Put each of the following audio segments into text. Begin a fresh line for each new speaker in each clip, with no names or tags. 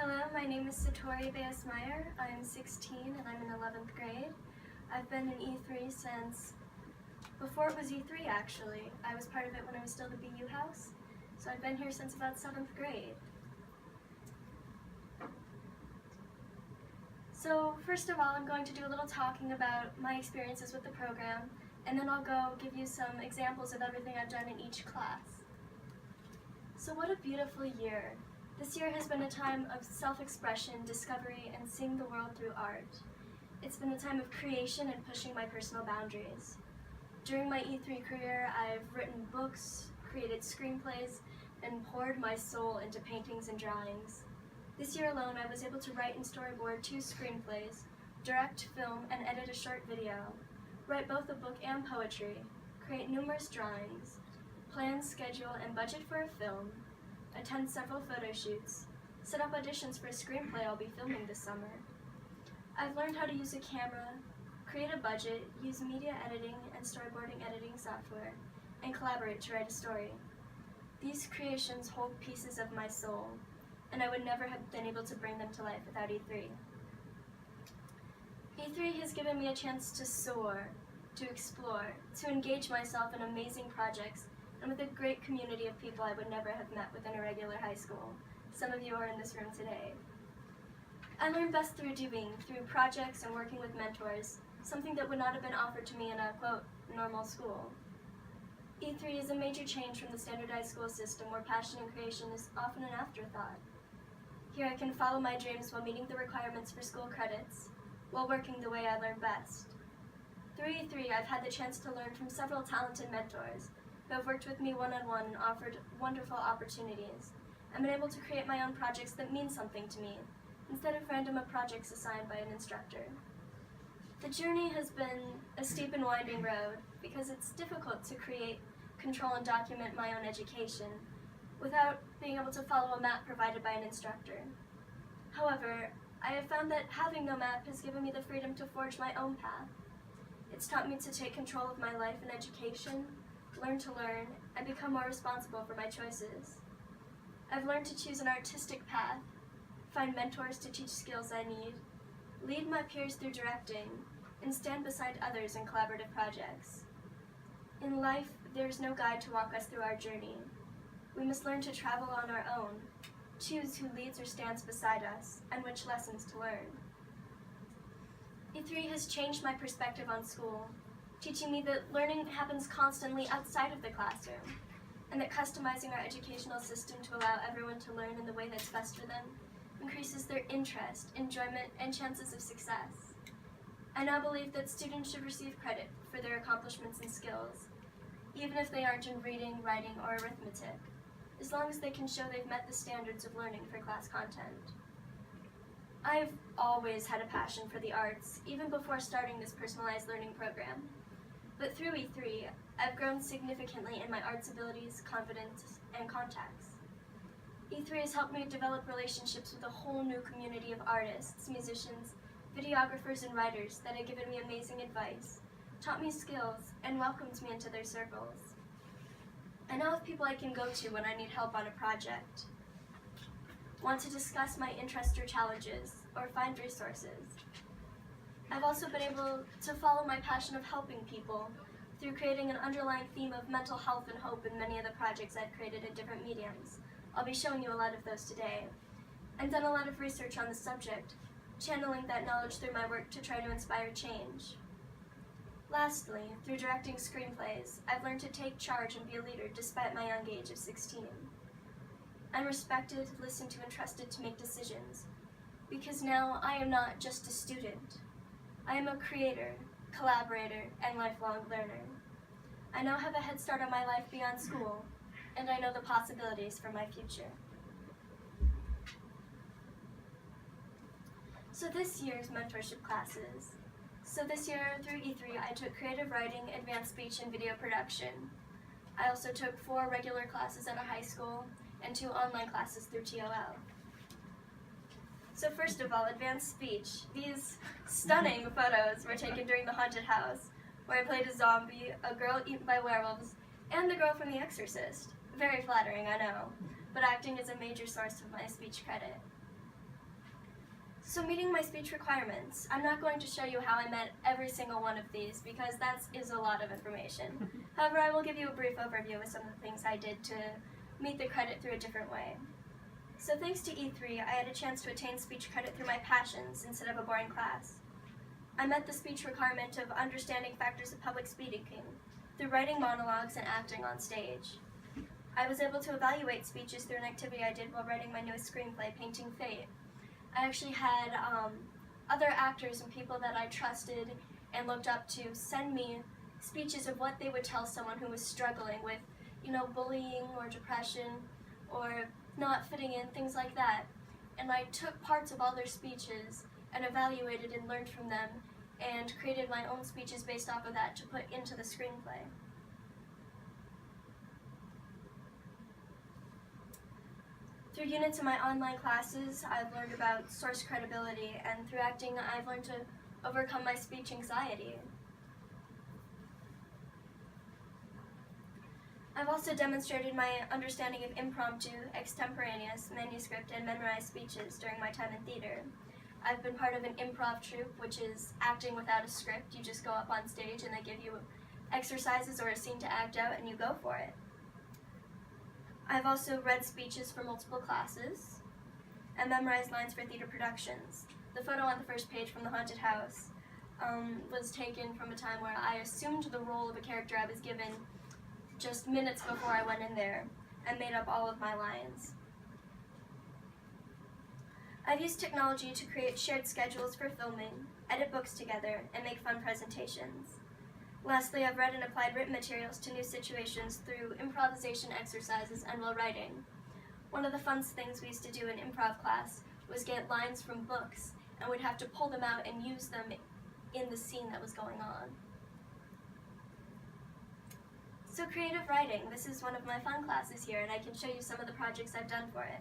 Hello, my name is Satori Bahus-Meyer. I'm 16 and I'm in 11th grade. I've been in E3 since before it was E3 actually. I was part of it when it was still the BU house, so I've been here since about 7th grade. So first of all, I'm going to do a little talking about my experiences with the program, and then I'll go give you some examples of everything I've done in each class. So what a beautiful year. This year has been a time of self-expression, discovery, and seeing the world through art. It's been a time of creation and pushing my personal boundaries. During my E3 career, I've written books, created screenplays, and poured my soul into paintings and drawings. This year alone, I was able to write and storyboard 2 screenplays, direct, film, and edit a short video, write both a book and poetry, create numerous drawings, plan, schedule, and budget for a film, attend several photo shoots, set up auditions for a screenplay I'll be filming this summer. I've learned how to use a camera, create a budget, use media editing and storyboarding editing software, and collaborate to write a story. These creations hold pieces of my soul, and I would never have been able to bring them to life without E3. E3 has given me a chance to soar, to explore, to engage myself in amazing projects, and with a great community of people I would never have met within a regular high school. Some of you are in this room today. I learned best through doing, through projects and working with mentors, something that would not have been offered to me in a, quote, normal school. E3 is a major change from the standardized school system where passion and creation is often an afterthought. Here I can follow my dreams while meeting the requirements for school credits, while working the way I learn best. Through E3, I've had the chance to learn from several talented mentors who have worked with me one-on-one and offered wonderful opportunities. I've been able to create my own projects that mean something to me, instead of random projects assigned by an instructor. The journey has been a steep and winding road because it's difficult to create, control, and document my own education without being able to follow a map provided by an instructor. However, I have found that having no map has given me the freedom to forge my own path. It's taught me to take control of my life and education, learn to learn, and become more responsible for my choices. I've learned to choose an artistic path, find mentors to teach skills I need, lead my peers through directing, and stand beside others in collaborative projects. In life, there is no guide to walk us through our journey. We must learn to travel on our own, choose who leads or stands beside us, and which lessons to learn. E3 has changed my perspective on school, teaching me that learning happens constantly outside of the classroom, and that customizing our educational system to allow everyone to learn in the way that's best for them increases their interest, enjoyment, and chances of success. I now believe that students should receive credit for their accomplishments and skills, even if they aren't in reading, writing, or arithmetic, as long as they can show they've met the standards of learning for class content. I've always had a passion for the arts, even before starting this personalized learning program. But through E3, I've grown significantly in my arts abilities, confidence, and contacts. E3 has helped me develop relationships with a whole new community of artists, musicians, videographers, and writers that have given me amazing advice, taught me skills, and welcomed me into their circles. I now have people I can go to when I need help on a project, want to discuss my interests or challenges, or find resources. I've also been able to follow my passion of helping people through creating an underlying theme of mental health and hope in many of the projects I've created in different mediums. I'll be showing you a lot of those today. I've done a lot of research on the subject, channeling that knowledge through my work to try to inspire change. Lastly, through directing screenplays, I've learned to take charge and be a leader despite my young age of 16. I'm respected, listened to, and trusted to make decisions, because now I am not just a student. I am a creator, collaborator, and lifelong learner. I now have a head start on my life beyond school, and I know the possibilities for my future. So this year's mentorship classes. This year through E3, I took creative writing, advanced speech, and video production. I also took 4 regular classes at a high school and 2 online classes through TOL. So first of all, advanced speech. These stunning photos were taken during the haunted house, where I played a zombie, a girl eaten by werewolves, and the girl from The Exorcist. Very flattering, I know, but acting is a major source of my speech credit. So meeting my speech requirements. I'm not going to show you how I met every single one of these because that is a lot of information. However, I will give you a brief overview of some of the things I did to meet the credit through a different way. So thanks to E3, I had a chance to attain speech credit through my passions instead of a boring class. I met the speech requirement of understanding factors of public speaking through writing monologues and acting on stage. I was able to evaluate speeches through an activity I did while writing my newest screenplay, Painting Fate. I actually had other actors and people that I trusted and looked up to send me speeches of what they would tell someone who was struggling with, bullying or depression or not fitting in, things like that. And I took parts of all their speeches and evaluated and learned from them and created my own speeches based off of that to put into the screenplay. Through units in my online classes, I've learned about source credibility, and through acting, I've learned to overcome my speech anxiety. I've also demonstrated my understanding of impromptu, extemporaneous, manuscript, and memorized speeches during my time in theater. I've been part of an improv troupe, which is acting without a script. You just go up on stage and they give you exercises or a scene to act out and you go for it. I've also read speeches for multiple classes and memorized lines for theater productions. The photo on the first page from the haunted house was taken from a time where I assumed the role of a character I was given just minutes before I went in there and made up all of my lines. I've used technology to create shared schedules for filming, edit books together, and make fun presentations. Lastly, I've read and applied written materials to new situations through improvisation exercises and while writing. One of the fun things we used to do in improv class was get lines from books, and we'd have to pull them out and use them in the scene that was going on. So creative writing, this is one of my fun classes here, and I can show you some of the projects I've done for it.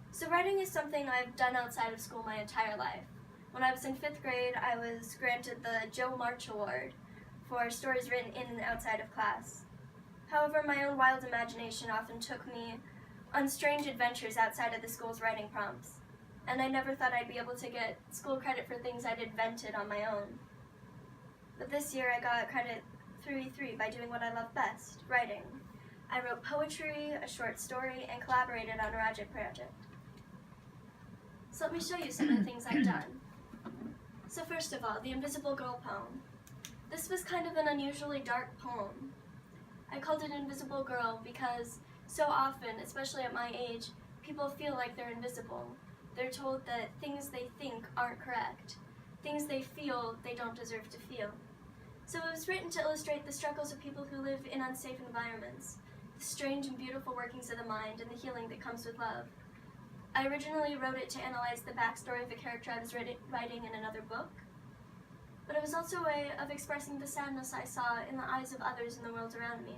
So writing is something I've done outside of school my entire life. When I was in 5th grade, I was granted the Joe March Award for stories written in and outside of class. However, my own wild imagination often took me on strange adventures outside of the school's writing prompts, and I never thought I'd be able to get school credit for things I'd invented on my own. But this year I got credit through E3 by doing what I love best, writing. I wrote poetry, a short story, and collaborated on a project. So let me show you some of the things I've done. So first of all, the Invisible Girl poem. This was kind of an unusually dark poem. I called it Invisible Girl because so often, especially at my age, people feel like they're invisible. They're told that things they think aren't correct. Things they feel they don't deserve to feel. So it was written to illustrate the struggles of people who live in unsafe environments, the strange and beautiful workings of the mind, and the healing that comes with love. I originally wrote it to analyze the backstory of a character I was writing in another book, but it was also a way of expressing the sadness I saw in the eyes of others in the world around me.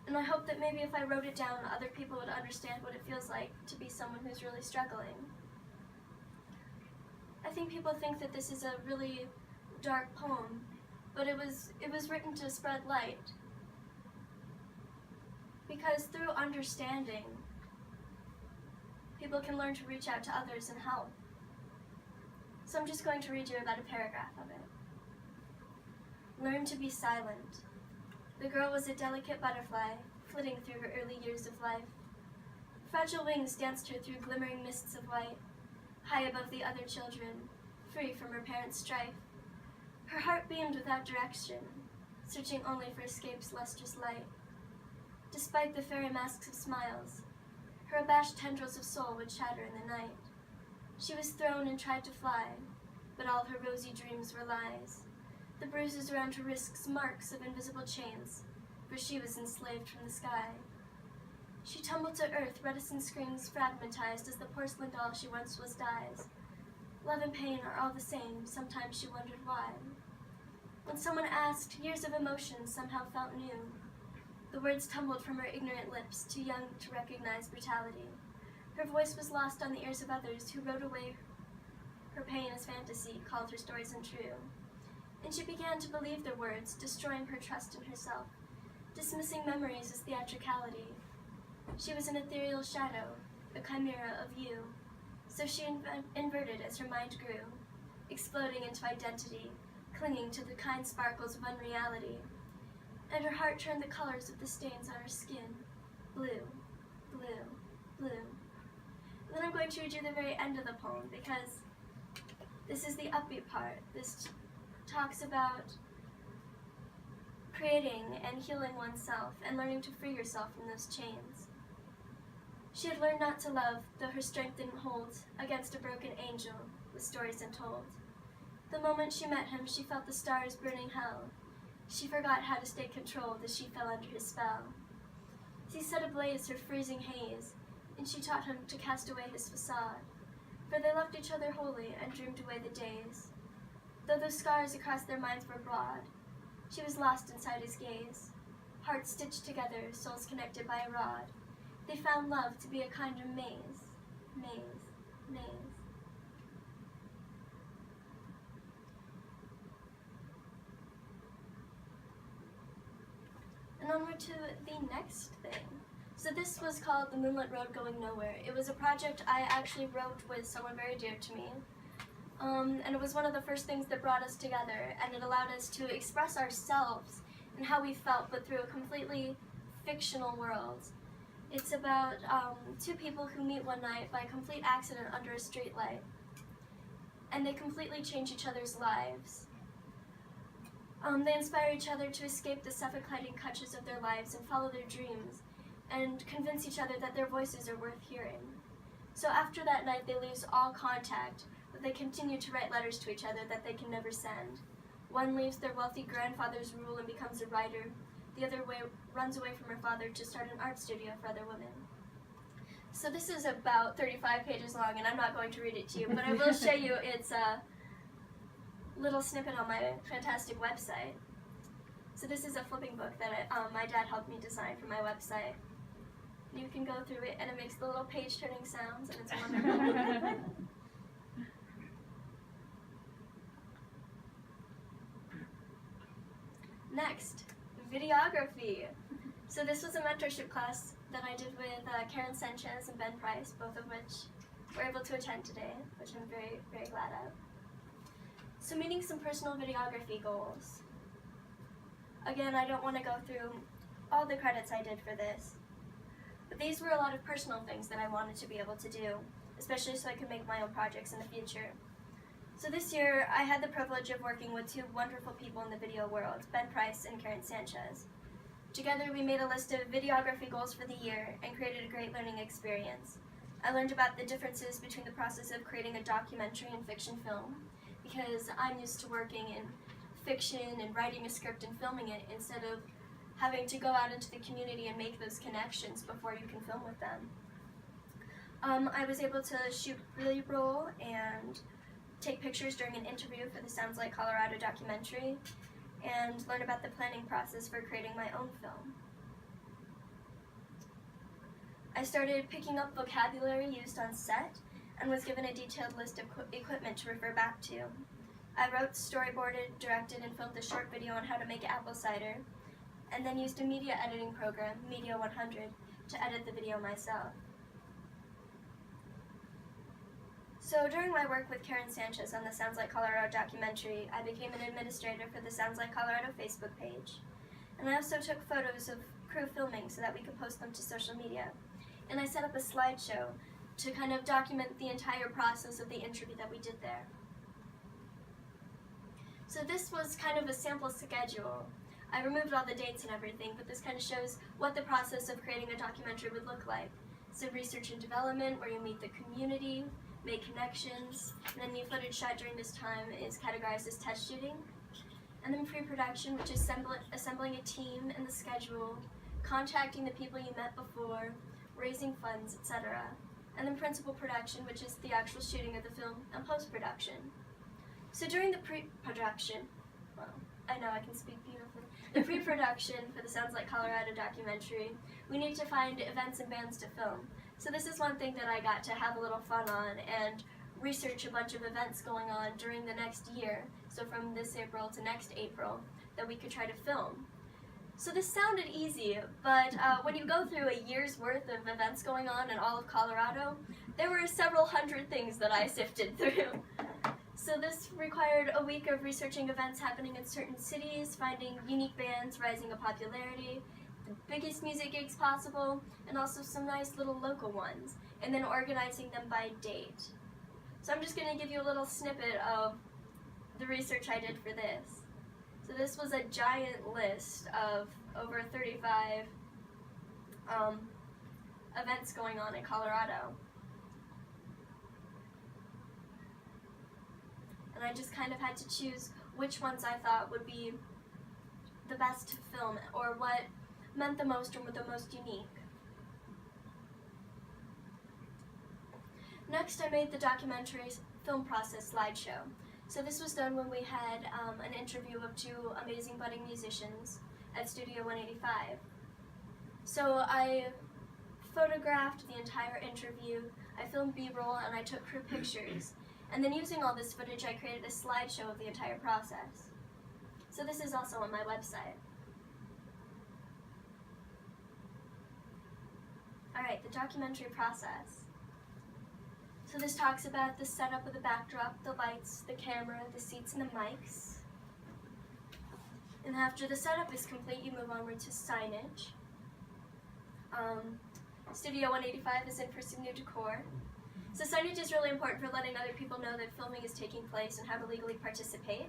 And I hope that maybe if I wrote it down, other people would understand what it feels like to be someone who's really struggling. I think people think that this is a really dark poem, but it was written to spread light. Because through understanding, people can learn to reach out to others and help. So I'm just going to read you about a paragraph of it. Learn to be silent. The girl was a delicate butterfly, flitting through her early years of life. Fragile wings danced her through glimmering mists of white, high above the other children, free from her parents' strife. Her heart beamed without direction, searching only for escape's lustrous light. Despite the fairy masks of smiles, her abashed tendrils of soul would shatter in the night. She was thrown and tried to fly, but all her rosy dreams were lies. The bruises around her wrists marks of invisible chains, for she was enslaved from the sky. She tumbled to earth, reticent screams fragmentized as the porcelain doll she once was dies. Love and pain are all the same, sometimes she wondered why. When someone asked, years of emotion somehow felt new. The words tumbled from her ignorant lips, too young to recognize brutality. Her voice was lost on the ears of others who wrote away her pain as fantasy, called her stories untrue. And she began to believe their words, destroying her trust in herself, dismissing memories as theatricality. She was an ethereal shadow, a chimera of you, So she inverted as her mind grew, exploding into identity, clinging to the kind sparkles of unreality. And her heart turned the colors of the stains on her skin, blue, blue, blue. And then I'm going to read you the very end of the poem because this is the upbeat part. This talks about creating and healing oneself and learning to free yourself from those chains. She had learned not to love, though her strength didn't hold against a broken angel with stories untold. The moment she met him, she felt the stars burning hell. She forgot how to stay controlled as she fell under his spell. He set ablaze her freezing haze, and she taught him to cast away his facade. For they loved each other wholly and dreamed away the days. Though those scars across their minds were broad, she was lost inside his gaze. Hearts stitched together, souls connected by a rod. They found love to be a kind of maze, maze, maze. And onward to the next thing. So this was called The Moonlit Road Going Nowhere. It was a project I actually wrote with someone very dear to me. And it was one of the first things that brought us together, and it allowed us to express ourselves and how we felt, but through a completely fictional world. It's about two people who meet one night by complete accident under a streetlight, and they completely change each other's lives. They inspire each other to escape the suffocating clutches of their lives and follow their dreams, and convince each other that their voices are worth hearing. So after that night, they lose all contact, but they continue to write letters to each other that they can never send. One leaves their wealthy grandfather's rule and becomes a writer. The other runs away from her father to start an art studio for other women. So this is about 35 pages long, and I'm not going to read it to you, but I will show you its little snippet on my fantastic website. So this is a flipping book that my dad helped me design for my website. You can go through it, and it makes the little page-turning sounds, and it's wonderful. Next, videography. So this was a mentorship class that I did with Caryn Sanchez and Ben Price, both of which were able to attend today, which I'm very, very glad of. So meeting some personal videography goals. Again, I don't want to go through all the credits I did for this, but these were a lot of personal things that I wanted to be able to do, especially so I could make my own projects in the future. So this year, I had the privilege of working with two wonderful people in the video world, Ben Price and Caryn Sanchez. Together, we made a list of videography goals for the year and created a great learning experience. I learned about the differences between the process of creating a documentary and fiction film, because I'm used to working in fiction and writing a script and filming it instead of having to go out into the community and make those connections before you can film with them. I was able to shoot pre-roll and take pictures during an interview for the Sounds Like Colorado documentary, and learn about the planning process for creating my own film. I started picking up vocabulary used on set and was given a detailed list of equipment to refer back to. I wrote, storyboarded, directed, and filmed a short video on how to make apple cider, and then used a media editing program, Media 100, to edit the video myself. So during my work with Caryn Sanchez on the Sounds Like Colorado documentary, I became an administrator for the Sounds Like Colorado Facebook page. And I also took photos of crew filming so that we could post them to social media. And I set up a slideshow to kind of document the entire process of the interview that we did there. So this was kind of a sample schedule. I removed all the dates and everything, but this kind of shows what the process of creating a documentary would look like. So research and development, where you meet the community, make connections, and then new footage shot during this time is categorized as test shooting. And then pre-production, which is assembling a team and the schedule, contacting the people you met before, raising funds, etc. And then principal production, which is the actual shooting of the film, and post-production. So during the pre-production, well, I know I can speak beautifully. The pre-production for the Sounds Like Colorado documentary, we need to find events and bands to film. So this is one thing that I got to have a little fun on and research a bunch of events going on during the next year, so from this April to next April, that we could try to film. So this sounded easy, but when you go through a year's worth of events going on in all of Colorado, there were several hundred things that I sifted through. So this required a week of researching events happening in certain cities, finding unique bands rising in popularity, the biggest music gigs possible, and also some nice little local ones, and then organizing them by date. So I'm just going to give you a little snippet of the research I did for this. So this was a giant list of over 35 events going on in Colorado. And I just kind of had to choose which ones I thought would be the best to film, or what meant the most or were the most unique. Next, I made the documentary film process slideshow. So this was done when we had an interview of two amazing budding musicians at Studio 185. So I photographed the entire interview, I filmed B-roll, and I took crew pictures. And then using all this footage, I created a slideshow of the entire process. So this is also on my website. Alright, the documentary process. So this talks about the setup of the backdrop, the lights, the camera, the seats, and the mics. And after the setup is complete, you move onward to signage. Studio 185 is in for some new decor. So signage is really important for letting other people know that filming is taking place and how to legally participate.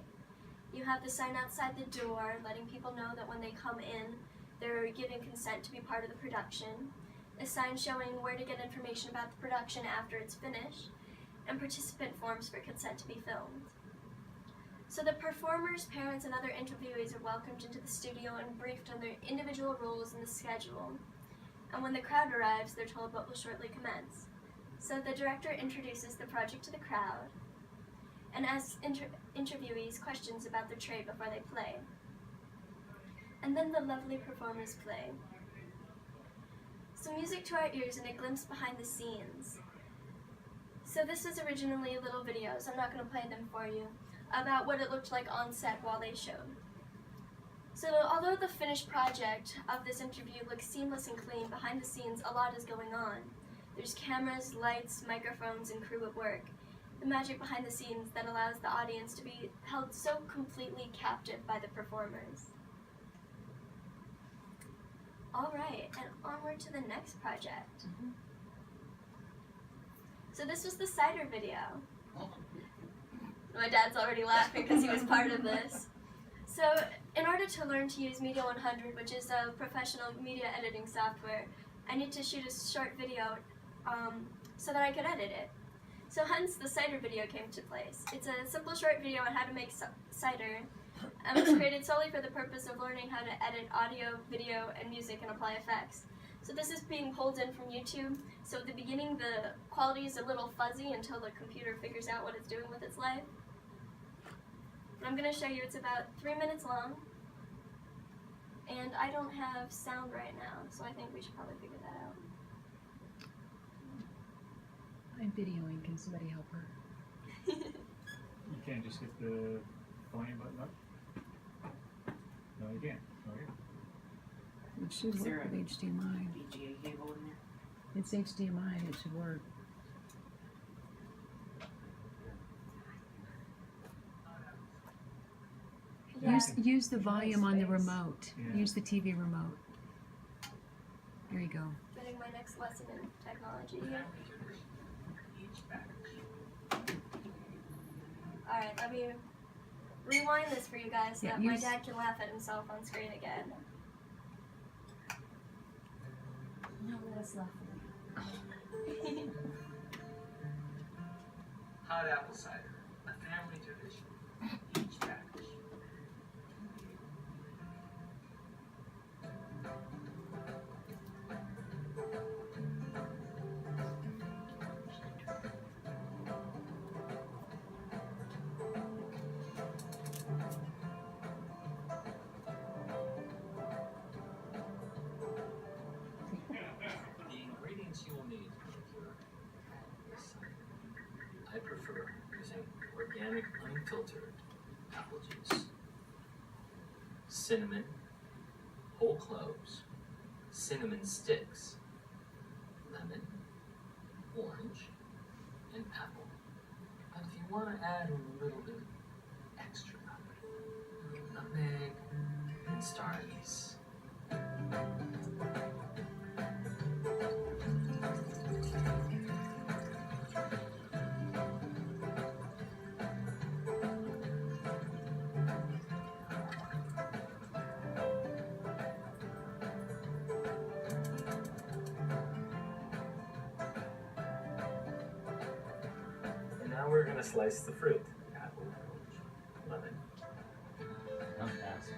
You have the sign outside the door, letting people know that when they come in, they're giving consent to be part of the production. A sign showing where to get information about the production after it's finished, and participant forms for consent to be filmed. So the performers, parents, and other interviewees are welcomed into the studio and briefed on their individual roles in the schedule. And when the crowd arrives, they're told what will shortly commence. So the director introduces the project to the crowd and asks interviewees questions about their trade before they play. And then the lovely performers play. So music to our ears and a glimpse behind the scenes. So this was originally little videos, I'm not going to play them for you, about what it looked like on set while they showed. So although the finished project of this interview looks seamless and clean, behind the scenes a lot is going on. There's cameras, lights, microphones, and crew at work. The magic behind the scenes that allows the audience to be held so completely captive by the performers. Alright, and onward to the next project. So this was the cider video. My dad's already laughing because he was part of this. So in order to learn to use Media 100, which is a professional media editing software, I need to shoot a short video so that I could edit it. So hence the cider video came to place. It's a simple short video on how to make cider, and was created solely for the purpose of learning how to edit audio, video, and music and apply effects. So this is being pulled in from YouTube. So at the beginning the quality is a little fuzzy until the computer figures out what it's doing with its life. But I'm going to show you, it's about 3 minutes long, and I don't have sound right now, so I think we should probably figure that out.
I'm videoing, can somebody help her?
You can't just hit the volume button up? No, you can't. No, you
It should
Is there
work
a
with HDMI.
VGA cable in there?
It's HDMI, it should work.
Yeah.
Use the volume on the remote.
Yeah.
Use the TV remote. There you go.
Getting my next lesson in technology here. Alright, let me rewind this for you guys so
Yeah,
that my
use-
dad can laugh at himself on screen again.
No, that's not
Hot apple cider, a family tradition. Each package. The ingredients you will need to procure this cider. I prefer using organic, unfiltered apple juice, cinnamon, whole cloves, cinnamon sticks, lemon, orange, and apple. But if you want to add a little bit extra, nutmeg and star anise. And now we're gonna slice the fruit. Apple, orange, lemon.
I'm passing.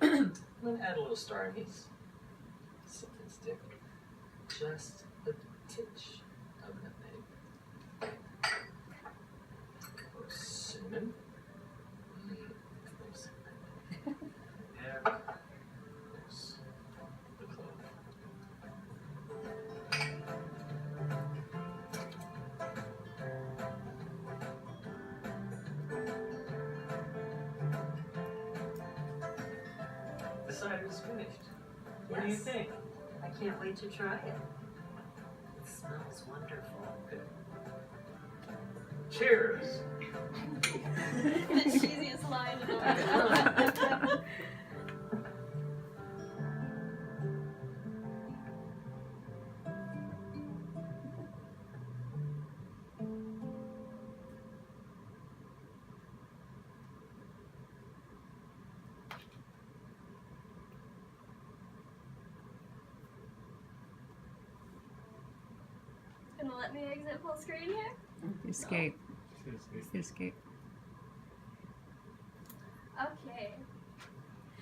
I'm gonna add a little star anise, cinnamon stick, just a tinge of nutmeg, or cinnamon, there's cinnamon, and there's the clove. The cider is finished. What do you
Yes.
think?
I can't wait to try it. It smells wonderful.
Good. Cheers!
The cheesiest line in all. Gonna let me exit full screen here?
Escape.
Just gonna
Escape.
Okay.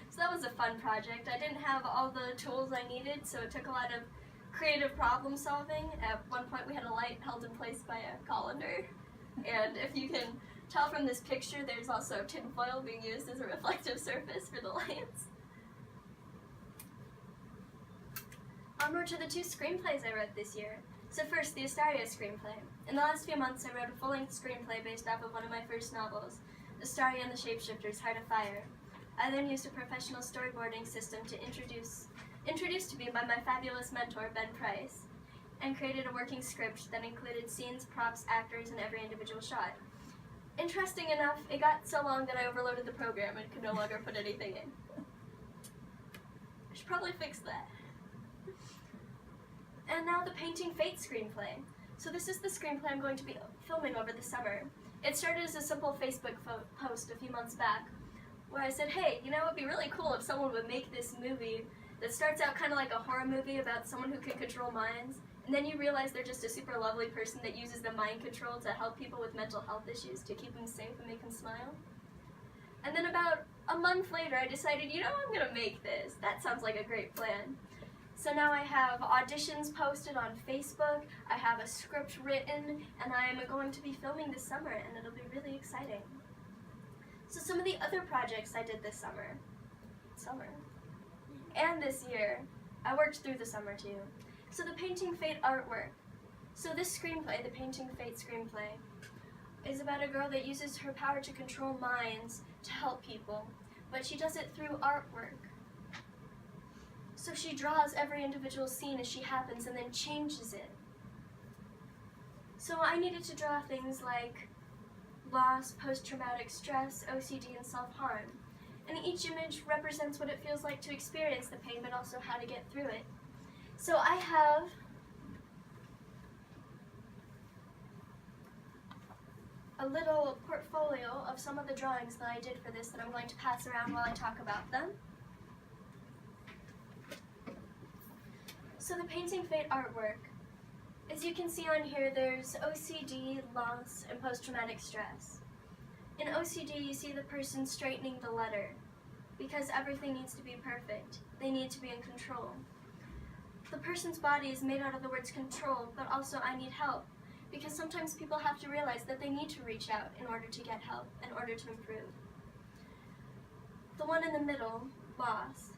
So that was a fun project. I didn't have all the tools I needed, so it took a lot of creative problem solving. At one point we had a light held in place by a colander. And if you can tell from this picture, there's also tinfoil being used as a reflective surface for the lights. Onward to the 2 screenplays I wrote this year. So first, the Estereo Screenplay. In the last few months, I wrote a full-length screenplay based off of one of my first novels, Estereo and the Shapeshifters, Heart of Fire. I then used a professional storyboarding system to introduced to me by my fabulous mentor, Ben Price, and created a working script that included scenes, props, actors, and every individual shot. Interesting enough, it got so long that I overloaded the program and could no longer put anything in. I should probably fix that. And now the Painting Fate screenplay. So this is the screenplay I'm going to be filming over the summer. It started as a simple Facebook post a few months back, where I said, hey, you know, it would be really cool if someone would make this movie that starts out kind of like a horror movie about someone who can control minds, and then you realize they're just a super lovely person that uses the mind control to help people with mental health issues to keep them safe and make them smile. And then about a month later, I decided, you know, I'm gonna make this. That sounds like a great plan. So now I have auditions posted on Facebook, I have a script written, and I am going to be filming this summer, and it'll be really exciting. So some of the other projects I did this summer, and this year, I worked through the summer too. So the Painting Fate artwork. So this screenplay, the Painting Fate screenplay, is about a girl that uses her power to control minds to help people, but she does it through artwork. So she draws every individual scene as she happens and then changes it. So I needed to draw things like loss, post-traumatic stress, OCD, and self-harm. And each image represents what it feels like to experience the pain, but also how to get through it. So I have a little portfolio of some of the drawings that I did for this that I'm going to pass around while I talk about them. So the Painting Fate artwork. As you can see on here, there's OCD, loss, and post-traumatic stress. In OCD, you see the person straightening the letter because everything needs to be perfect. They need to be in control. The person's body is made out of the words control, but also I need help, because sometimes people have to realize that they need to reach out in order to get help, in order to improve. The one in the middle, loss,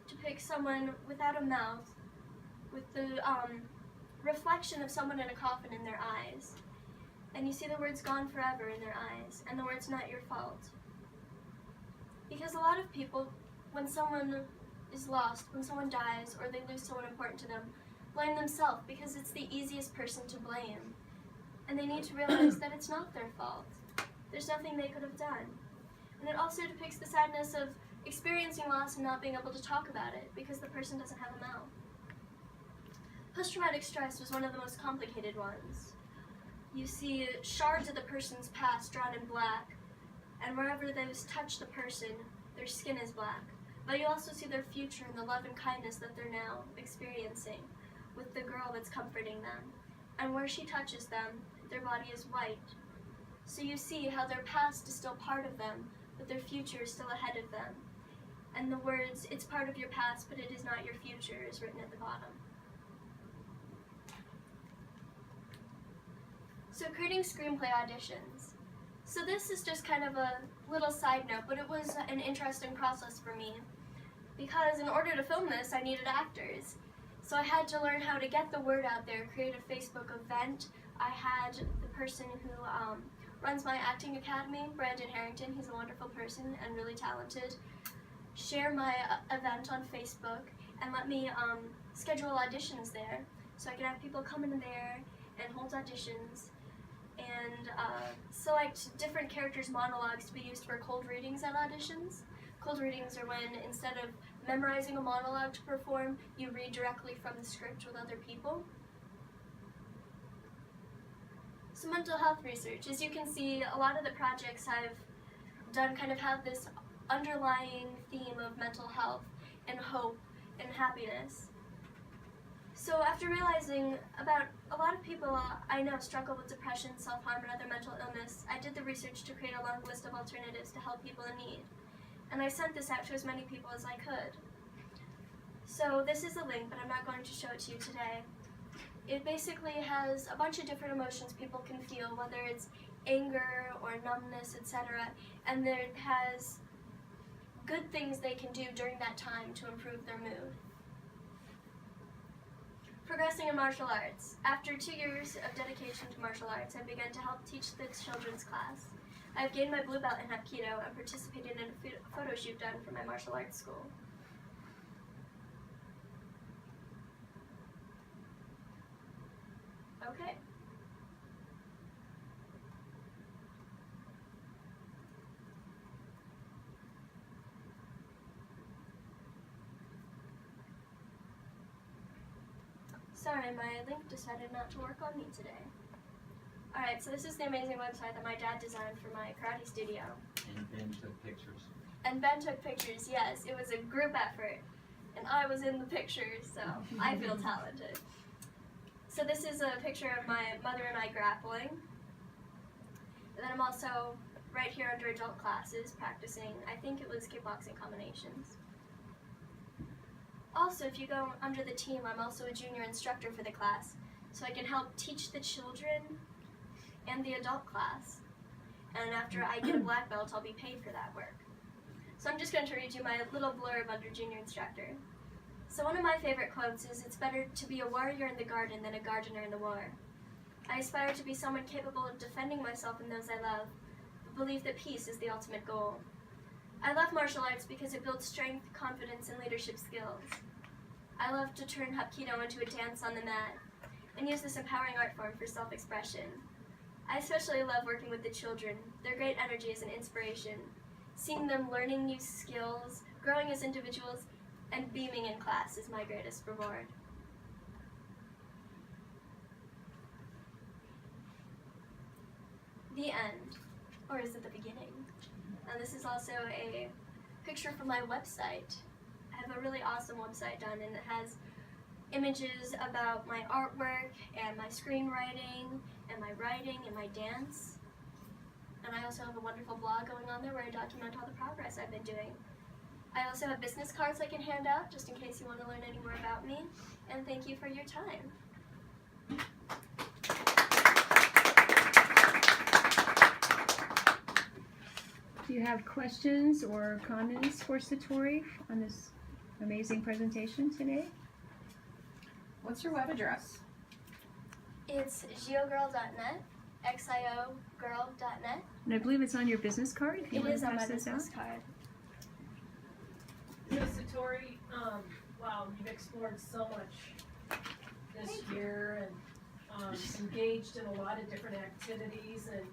depicts someone without a mouth, with the reflection of someone in a coffin in their eyes. And you see the words gone forever in their eyes, and the words not your fault. Because a lot of people, when someone is lost, when someone dies, or they lose someone important to them, blame themselves because it's the easiest person to blame. And they need to realize that it's not their fault. There's nothing they could have done. And it also depicts the sadness of experiencing loss and not being able to talk about it because the person doesn't have a mouth. Post-traumatic stress was one of the most complicated ones. You see shards of the person's past drawn in black, and wherever those touch the person, their skin is black. But you also see their future and the love and kindness that they're now experiencing with the girl that's comforting them. And where she touches them, their body is white. So you see how their past is still part of them, but their future is still ahead of them. And the words, "It's part of your past, but it is not your future," is written at the bottom. So creating screenplay auditions. So this is just kind of a little side note, but it was an interesting process for me because in order to film this, I needed actors. So I had to learn how to get the word out there, create a Facebook event. I had the person who runs my acting academy, Brandon Harrington, he's a wonderful person and really talented, share my event on Facebook and let me schedule auditions there. So I could have people come in there and hold auditions and select different characters' monologues to be used for cold readings at auditions. Cold readings are when, instead of memorizing a monologue to perform, you read directly from the script with other people. So mental health research. As you can see, a lot of the projects I've done kind of have this underlying theme of mental health and hope and happiness. So after realizing about a lot of people I know struggle with depression, self-harm, and other mental illness, I did the research to create a long list of alternatives to help people in need. And I sent this out to as many people as I could. So this is a link, but I'm not going to show it to you today. It basically has a bunch of different emotions people can feel, whether it's anger or numbness, etc. And it has good things they can do during that time to improve their mood. Progressing in martial arts. After 2 years of dedication to martial arts, I began to help teach the children's class. I have gained my blue belt in Hapkido and participated in a photo shoot done for my martial arts school. Okay. Sorry, my link decided not to work on me today. Alright, so this is the amazing website that my dad designed for my karate studio.
And Ben took pictures.
And Ben took pictures, yes. It was a group effort. And I was in the pictures, so I feel talented. So this is a picture of my mother and I grappling. And then I'm also right here under adult classes practicing, I think it was kickboxing combinations. Also, if you go under the team, I'm also a junior instructor for the class, so I can help teach the children and the adult class. And after I get a black belt, I'll be paid for that work. So I'm just going to read you my little blurb under junior instructor. So one of my favorite quotes is, "It's better to be a warrior in the garden than a gardener in the war." I aspire to be someone capable of defending myself and those I love, but believe that peace is the ultimate goal. I love martial arts because it builds strength, confidence, and leadership skills. I love to turn Hapkido into a dance on the mat and use this empowering art form for self-expression. I especially love working with the children. Their great energy is an inspiration. Seeing them learning new skills, growing as individuals, and beaming in class is my greatest reward. The end. Or is it the beginning? And this is also a picture from my website. I have a really awesome website done, and it has images about my artwork and my screenwriting and my writing and my dance. And I also have a wonderful blog going on there where I document all the progress I've been doing. I also have business cards I can hand out just in case you want to learn any more about me. And thank you for your time.
Do you have questions or comments for Satori on this amazing presentation today?
What's your web address?
It's giogirl.net, xiogirl.net.
And I believe it's on your business card if you
It
want
is
to
on my
pass this out.
business card.
So Satori, wow, you've explored so much this year and engaged in a lot of different activities, and